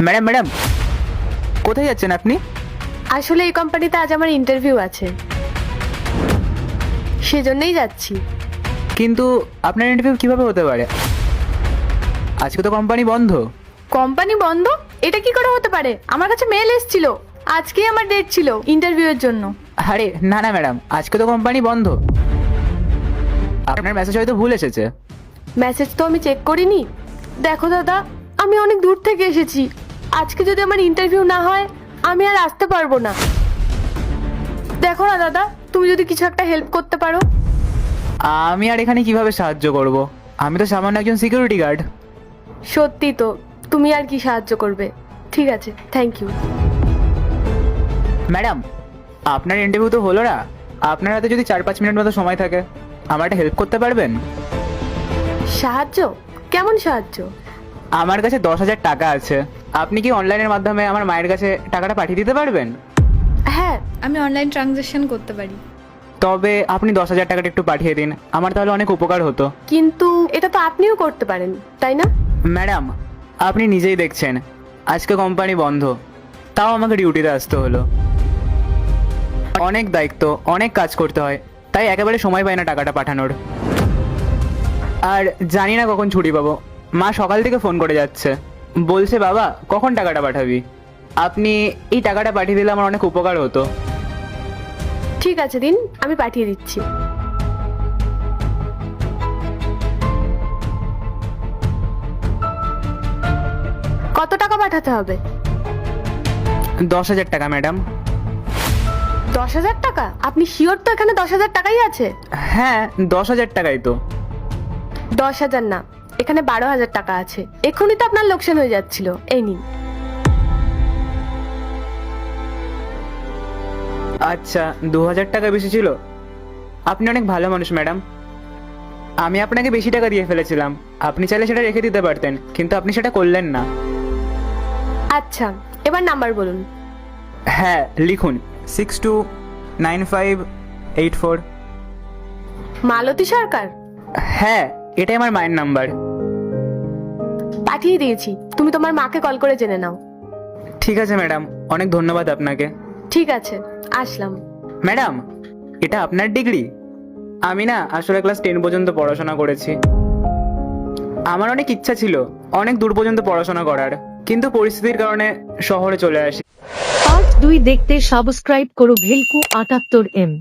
Madam madam, কোথায় যাচ্ছেন আপনি? আসলে এই কোম্পানিতে আজ আমার ইন্টারভিউ আছে, সেজন্যই যাচ্ছি। কিন্তু আপনার ইন্টারভিউ কিভাবে হতে পারে? আজকে তো কোম্পানি বন্ধ। কোম্পানি বন্ধ? এটা কি করে হতে পারে? আমার কাছে মেল এসেছিল, আজকেই আমার ডেট ছিল ইন্টারভিউয়ের জন্য। আরে না না ম্যাডাম, আজকে তো কোম্পানি বন্ধ। আপনার মেসেজ হয়তো ভুল এসেছে। মেসেজ তো আমি চেক করিনি। দেখো দাদা, আমি অনেক দূর থেকে এসেছি, আজকে যদি আমার ইন্টারভিউ না হয় আমি আর আসতে পারবো না। দেখো না দাদা, তুমি যদি কিছু একটা হেল্প করতে পারো। আমি আর এখানে কিভাবে সাহায্য করব? আমি তো সামান্য একজন সিকিউরিটি গার্ড। সত্যি তো, তুমি আর কি সাহায্য করবে? ঠিক আছে, থ্যাংক ইউ। ম্যাডাম, আপনার ইন্টারভিউ তো হলো না। আপনার হাতে যদি 4-5 মিনিট মতো সময় থাকে, আমার একটা হেল্প করতে পারবেন? সাহায্য? কেমন সাহায্য? আমার কাছে 10,000 টাকা আছে। আপনি কি অনলাইনের মাধ্যমে আমার মায়ের কাছে টাকাটা পাঠিয়ে দিতে পারবেন? হ্যাঁ, আমি অনলাইন ট্রানজ্যাকশন করতে পারি। তবে আপনি 10,000 টাকাটা একটু পাঠিয়ে দিন, আমার তাহলে অনেক উপকার হতো। কিন্তু এটা তো আপনিও করতে পারেন, তাই না? ম্যাডাম, আপনি নিজেই দেখছেন আজকে কোম্পানি বন্ধ, তাও আমাকে ডিউটিতে আসতে হলো। অনেক দায়িত্ব, অনেক কাজ করতে হয়, তাই একেবারে সময় পাই না টাকাটা পাঠানোর। আর জানি না কখন ছুটি পাবো। মা সকাল থেকে ফোন করে যাচ্ছে, বলছে বাবা কখন টাকাটা পাঠাবি। আপনি এই টাকাটা পাঠিয়ে দিলে আমার অনেক উপকার হতো। ঠিক আছে দিন, আমি পাঠিয়ে দিচ্ছি। কত টাকা পাঠাতে হবে? 10,000 টাকা ম্যাডাম। 10,000 টাকা? আপনি শিওর তো এখানে 10,000 টাকাই আছে? হ্যাঁ, 10,000 টাকাই তো। 10,000 না, এখানে 12,000 টাকা আছে। এক্ষুনি তো আপনার লোকসান হয়ে যাচ্ছিল। এই নিন। আচ্ছা, 2,000 টাকা বেশি ছিল। আপনি অনেক ভালো মানুষ ম্যাডাম। আমি আপনাকে বেশি টাকা দিয়ে ফেলেছিলাম, আপনি চাইলে সেটা রেখে দিতে পারতেন, কিন্তু আপনি সেটা করলেন না। আচ্ছা, এবার নাম্বার বলুন। হ্যাঁ লিখুন, 629584। মালতী সরকার? হ্যাঁ, এটাই আমার মায়ের নাম্বার। পাঠিয়ে দিয়েছি, তুমি তোমার মাকে কল করে জেনে নাও। ঠিক আছে ম্যাডাম, অনেক ধন্যবাদ আপনাকে। ঠিক আছে, আসলাম। ম্যাডাম, এটা আপনার ডিগ্রি? আমি না আসলে ক্লাস 10 পর্যন্ত পড়াশোনা করেছি। আমার অনেক ইচ্ছা ছিল অনেক দূর পর্যন্ত পড়াশোনা করার, কিন্তু পরিস্থিতির কারণে শহরে চলে আসি। পার্ট 2 দেখতে সাবস্ক্রাইব করো ভেলকু 78M।